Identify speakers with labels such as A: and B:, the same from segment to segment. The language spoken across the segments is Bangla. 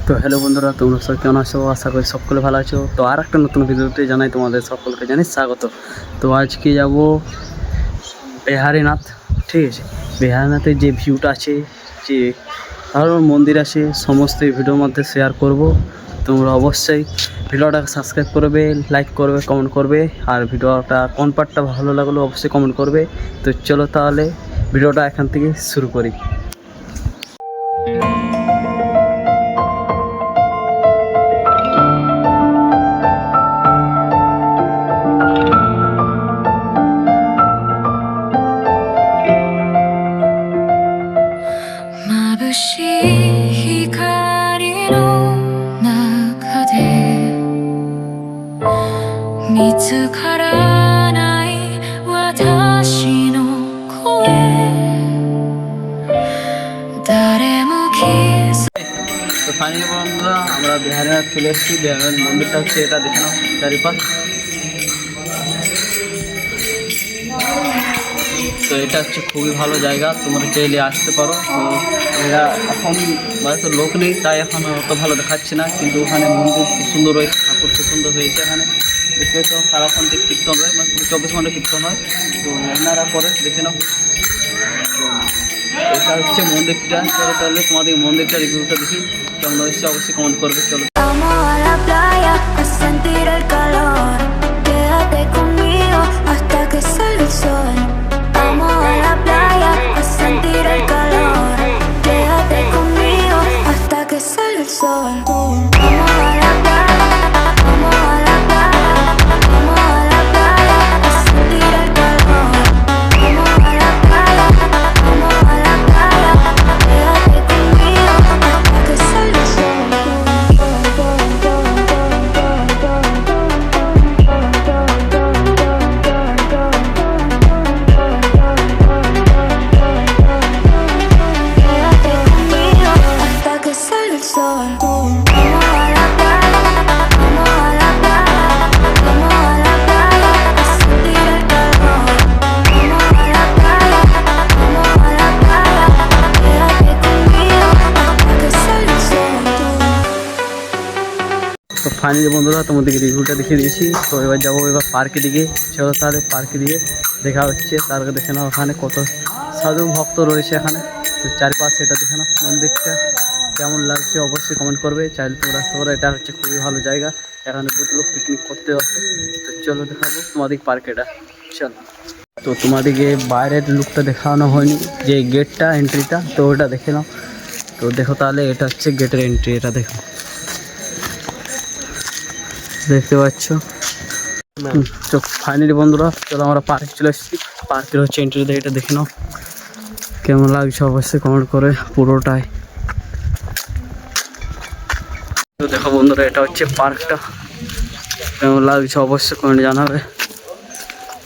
A: তো হ্যালো বন্ধুরা, তোমরা সব কেমন আছো? আশা করি সকলে ভালো আছো। তো আর একটা নতুন ভিডিওতে জানাই তোমাদের সকলকে জানি স্বাগত। তো আজকে যাব বিহারীনাথ। ঠিক আছে, বিহারীনাথের যে ভিউটা আছে, যে আরও মন্দির আছে, সমস্ত এই ভিডিওর মধ্যে শেয়ার করব। তোমরা অবশ্যই ভিডিওটাকে সাবস্ক্রাইব করবে, লাইক করবে, কমেন্ট করবে, আর ভিডিওটা কোন পার্টটা ভালো লাগলো অবশ্যই কমেন্ট করবে। তো চলো তাহলে ভিডিওটা এখান থেকে শুরু করি।
B: 眩しい光の中で見つからない私の声誰も気づ
A: তো ফাইনালি বন্ধুরা, আমরা বিহারীনাথ চলে এসেছি। বিহারীনাথ মন্দিরটা হচ্ছে এটা, দেখে নাও চারিপাশ। তো এটা হচ্ছে খুবই ভালো জায়গা, তোমরা চাইলে আসতে পারো। তো এরা এখন হয়তো লোক নেই, তাই এখন অত ভালো দেখাচ্ছে না, কিন্তু ওখানে মন্দির খুব সুন্দর হয়েছে, ঠাকুর খুব সুন্দর হয়েছে। এখানে দেখবে তো সারাক্ষণ থেকে কীর্তন হয়, মানে 24 ঘন্টা কীর্তন হয়। তো এনারা করে দেখে নাও। তো এটা হচ্ছে মন্দিরটা। চলো তাহলে তোমাদের মন্দিরটা রিভিউটা দেখি কেমন হয়েছে, অবশ্যই কমেন্ট করবে। চলো।
B: Vamos a la playa a sentir el calor. Quédate conmigo hasta que salga el sol. Vamos a la playa a sentir el calor. Quédate conmigo hasta que salga el sol. Vamos a la playa, vamos a la playa, vamos a la playa a sentir el calor. Vamos a la playa, vamos a la playa. Quédate conmigo hasta que salga el sol. Quédate conmigo hasta que salga el sol. Vamos a la playa, vamos a la playa, vamos a la playa a sentir el calor. Vamos a la playa, vamos a la playa. Quédate conmigo hasta que salga el sol.
A: তো ফাইনালি বন্ধুরা, তোমাদেরকে রিভিউটা দেখিয়ে দিয়েছি। তো এবার যাবো পার্কের দিকে। চলো তাহলে পার্কে দিকে দেখা হচ্ছে। তার দেখে নাও ওখানে কত সাধু ভক্ত রয়েছে এখানে। তো চারপাশে এটা দেখে নাও, মন্দিরটা কেমন লাগছে অবশ্যই কমেন্ট করবে। চাইলে তোমরা আসতে পারো, এটা হচ্ছে খুবই ভালো জায়গা। এখানে বহুত লোক পিকনিক করতে আসে। তো চলো দেখাবো তোমাদের পার্কেটা। চলো। তো তোমাদেরকে বাইরের লুকটা দেখানো হয়নি, যে গেটটা এন্ট্রিটা, তো ওটা দেখে নাও। তো দেখো তাহলে, এটা হচ্ছে গেটের এন্ট্রি, এটা দেখো, দেখতে পাচ্ছ। তো ফাইনালি বন্ধুরা, চলো আমরা পার্কে চলে এসেছি। পার্কের হচ্ছে এন্ট্রি, এটা দেখে নাও কেমন লাগছে অবশ্যই কমেন্ট করে পুরোটাই। তো দেখো বন্ধুরা, এটা হচ্ছে পার্কটা, কেমন লাগছে অবশ্যই কমেন্ট জানাবে।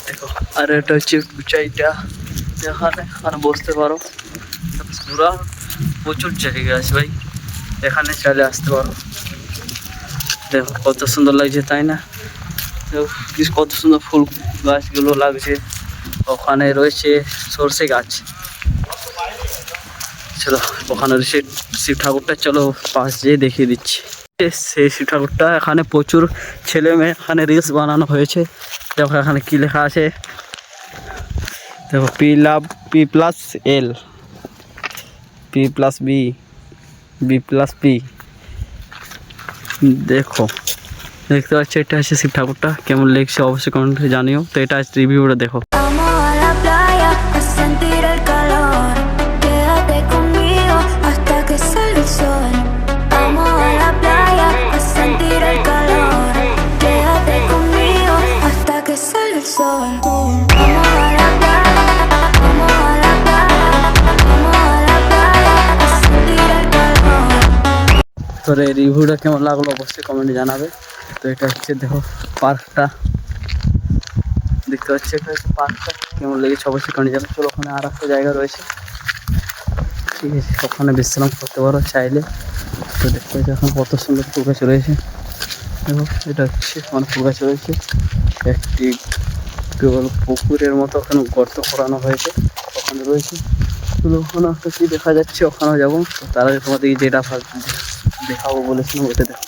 A: দেখো, আর এটা হচ্ছে উঁচাইটা, এখানে বসতে পারো। পুরা প্রচুর জায়গা আছে ভাই, এখানে চলে আসতে পারো। দেখো কত সুন্দর লাগছে, তাই না? কত সুন্দর ফুল গাছগুলো লাগছে। ওখানে রয়েছে সরষে গাছ। চলো, ওখানে রয়েছে শিব ঠাকুরটা, চলো পাশ যেয়ে দেখিয়ে দিচ্ছি। সেই শিব ঠাকুরটা, এখানে প্রচুর ছেলে মেয়ে এখানে রিলস বানানো হয়েছে। দেখো এখানে কি লেখা আছে, দেখো P+L, P+B, B+P। দেখো, দেখতে পাচ্ছি, এটা হচ্ছে শিব ঠাকুরটা। কেমন লেগেছে অবশ্যই কমেন্টে জানিও। তো এটা রিভিউটা দেখো।
B: Vamos a la playa a sentir el calor. Quédate conmigo hasta que salga el sol. Vamos a la playa a sentir el calor. Quédate conmigo hasta que salga el sol. Vamos a la playa, vamos a la playa, vamos a la playa a sentir el calor.
A: তো এই রিভিউটা কেমন লাগলো অবশ্যই কমেন্টে জানাবে। তো এটা হচ্ছে দেখো পার্কটা, দেখতে পাচ্ছি, এটা হচ্ছে পার্কটা। কেমন লেগেছে অবশ্যই কমেন্টে জানাবে। চলো, ওখানে আর একটা জায়গা রয়েছে, ঠিক আছে, ওখানে বিশ্রাম করতে পারো চাইলে। তো দেখতে পাচ্ছি এখন কত সুন্দর ফুল গাছ রয়েছে। দেখো, এটা হচ্ছে অনেক ফুল গাছ রয়েছে। একটি কেবল পুকুরের মতো ওখানে গর্ত করানো হয়েছে, ওখানে রয়েছে। তো ওখানে একটা কি দেখা যাচ্ছে, ওখানেও যাবো। তো তার আগে তোমাদেরকে যেটা দেখাবো বলেছিলাম ওটা দেখো।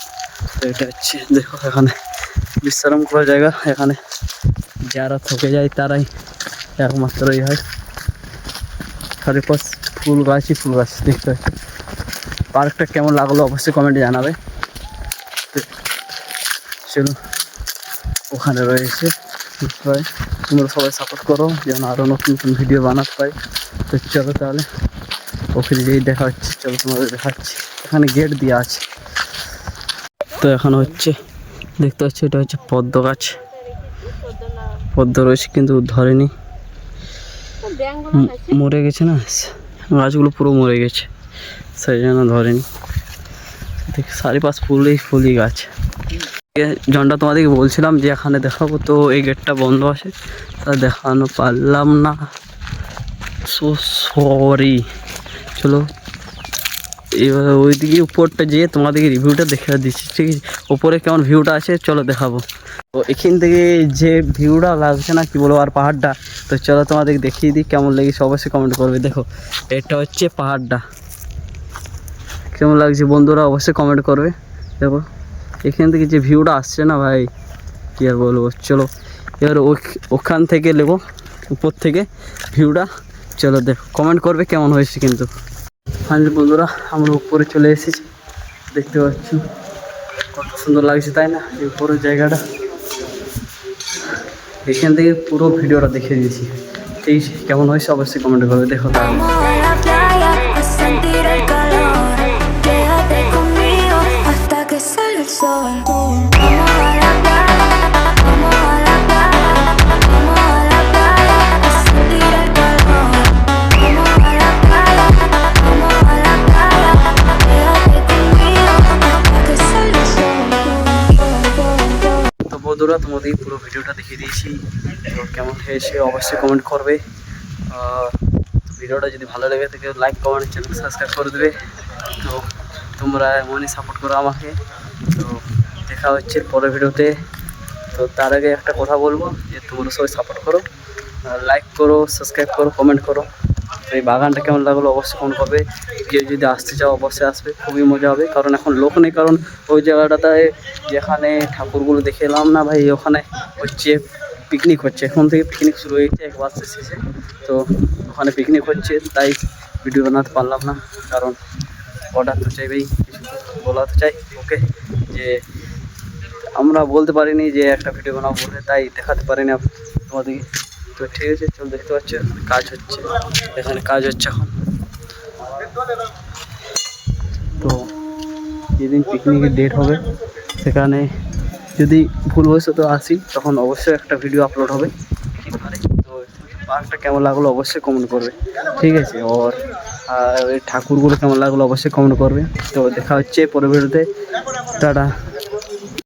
A: তো এটা হচ্ছে দেখো, এখানে বিশ্রাম করার জায়গা। এখানে যারা থকে যায় তারাই একমাত্রই হয়। চারিপাশ ফুল গাছই ফুল গাছ দেখতে পাচ্ছি। পার্কটা কেমন লাগলো অবশ্যই কমেন্টে জানাবে। তো চলো, ওখানে রয়েছে সবাই, তোমরা সবাই সাপোর্ট করো যেন আরও নতুন নতুন ভিডিও বানাতে পারি। তো চলো তাহলে ওখানে যেই দেখা হচ্ছে, চলো তোমাদের দেখাচ্ছি। এখানে গেট দেওয়া আছে। তো এখন হচ্ছে দেখতে পাচ্ছি এটা হচ্ছে পদ্ম গাছ। পদ্ম রয়েছে কিন্তু ধরেনি, মরে গেছে না, গাছগুলো পুরো মরে গেছে, সেই জন্য ধরেনি। দেখ চারিপাশ ফুলই গাছ। জনটা তোমাদেরকে বলছিলাম যে এখানে দেখাবো, তো এই গেটটা বন্ধ আছে, তা দেখানো পারলাম না, সো সরি। চলো এবার ওইদিকে উপরটা যেয়ে তোমাদেরকে রিভিউটা দেখে দিচ্ছি, ঠিক আছে? ওপরে কেমন ভিউটা আছে চলো দেখাবো। তো এখান থেকে যে ভিউটা লাগছে না কি বলবো, আর পাহাড়টা, তো চলো তোমাদেরকে দেখিয়ে দিই কেমন লেগেছে, অবশ্যই কমেন্ট করবে। দেখো এটা হচ্ছে পাহাড়টা, কেমন লাগছে বন্ধুরা অবশ্যই কমেন্ট করবে। দেখো এখান থেকে যে ভিউটা আসছে না ভাই, কী আর বলবো। চলো এবার ওখান থেকে নেবো, উপর থেকে ভিউটা, চলো দেখো কমেন্ট করবে কেমন হয়েছে কিন্তু। হ্যাঁ বন্ধুরা, আমরা উপরে চলে এসেছি, দেখতে পাচ্ছি কত সুন্দর লাগছে তাই না এই উপরের জায়গাটা। এখান থেকে পুরো ভিডিওটা দেখিয়ে দিয়েছি, ঠিক আছে? কেমন হয়েছে অবশ্যই কমেন্ট করবে। দেখো তাহলে
B: Vamos a la playa a sentir el calor. Quédate conmigo hasta que sale el sol. Vamos a la playa, vamos a la playa, vamos a la playa a sentir el calor. Vamos a la playa, vamos a la playa. Quédate conmigo hasta que sale el sol.
A: তো বন্ধুরা তোমাদের পুরো ভিডিওটা দেখিয়ে দিয়েছি, তো কেমন হয়েছে অবশ্যই কমেন্ট করবে। ভিডিওটা যদি ভালো লেগে থাকে লাইক কমেন্ট চ্যানেল সাবস্ক্রাইব করে দেবে। তো তোমরা এমনই সাপোর্ট করো আমাকে। তো দেখা হচ্ছে পরের ভিডিওতে। তো তার আগে একটা কথা বলবো যে তোমরা সবাই সাপোর্ট করো, লাইক করো, সাবস্ক্রাইব করো, কমেন্ট করো। তো এই বাগানটা কেমন লাগলো অবশ্যই কমেন্ট করবে। কেউ যদি আসতে চাও অবশ্যই আসবে, খুবই মজা হবে। কারণ এখন লোক নেই, কারণ ওই জায়গাটাতে যেখানে ঠাকুরগুলো দেখে এলাম না ভাই, ওখানে হচ্ছে পিকনিক হচ্ছে, এখন থেকে পিকনিক শুরু হয়েছে একবার শেষে। তো ওখানে পিকনিক হচ্ছে, তাই ভিডিও বানাতে পারলাম না, কারণ অর্ডার তো চাইবেই, কিছু বলা তো চাই ওকে, যে আমরা বলতে পারিনি যে একটা ভিডিও বানাবো বলে, তাই দেখাতে পারিনি তোমাদেরকে। তো ঠিক আছে চল, দেখতে পাচ্ছ কাজ হচ্ছে, এখানে কাজ হচ্ছে এখন। তো যেদিন পিকনিকের ডেট হবে সেখানে যদি ভুলবশত আসি তখন অবশ্যই একটা ভিডিও আপলোড হবে। তো পার্কটা কেমন লাগলো অবশ্যই কমেন্ট করবে, ঠিক আছে? আর ওই ঠাকুরগুলো কেমন লাগলো অবশ্যই কমেন্ট করবে। তো দেখা হচ্ছে পরের ভিডিওতে, টাটা।